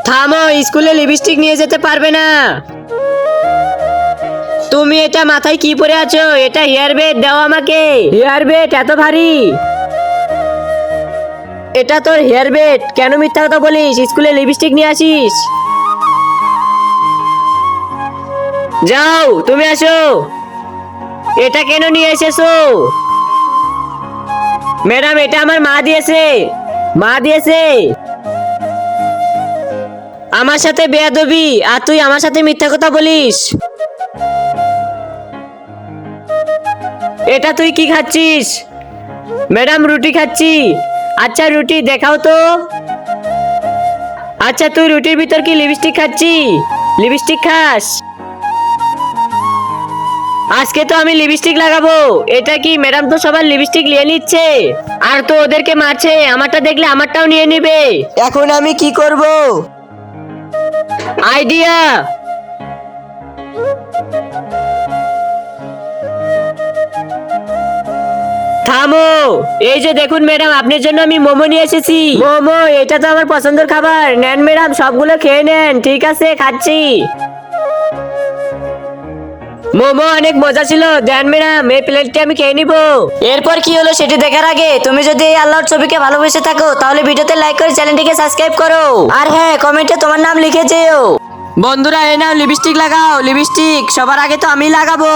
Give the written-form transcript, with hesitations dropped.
থামো, স্কুলে লিপস্টিক নিয়ে যেতে পারবে না। তুমি এটা মাথায় কি পরে আছো? এটা হেয়ার বেড, দাও আমাকে। হেয়ার বেড এত ভারী? এটা তোর হেয়ার বেড, কেন মিথ্যা কথা বলিস? স্কুলে লিপস্টিক নিয়ে আসিস? যাও, তুমি আসো। এটা কেন নিয়ে এসেছো? ম্যাডাম, এটা আমার মা দিয়েছে। মা দিয়েছে। আমার সাথে বেয়াদবি, আর তুই আমার সাথে মিথ্যা কথা বলিস। এটা তুই কি খাচ্ছিস? ম্যাডাম, রুটি খাচ্ছি। আচ্ছা, রুটি দেখাও তো। আচ্ছা, তুই রুটির ভিতর কি লিপস্টিক খাচ্ছি? লিপস্টিক খাস? আজকে তো আমি লিপস্টিক লাগাবো। এটা কি, ম্যাডাম তো সবার লিপস্টিক নিয়ে নিচ্ছে, আর তো ওদেরকে মারছে। আমারটা দেখলে আমারটাও নিয়ে নিবে। এখন আমি কি করব? আইডিয়া। থামো। এই যে দেখুন ম্যাডাম, আপনার জন্য আমি মোমো নিয়ে এসেছি। মোমো, এটা তো আমার পছন্দের খাবার। নেন ম্যাডাম, সবগুলো খেয়ে নেন। ঠিক আছে, খাচ্ছি। মোমো অনেক মজা ছিল। দেন ম্যাডাম, এই প্লেটটি আমি খেয়ে নিব। এরপর কি হলো সেটি দেখার আগে তুমি যদি এই আল্লাহর ছবিকে ভালোবেসে থাকো তাহলে ভিডিওতে লাইক করে চ্যানেলটিকে সাবস্ক্রাইব করো। আর হ্যাঁ, কমেন্টে তোমার নাম লিখে যেও। বন্ধুরা, এই নাও লিপস্টিক লাগাও। লিপস্টিক সবার আগে তো আমি লাগাবো।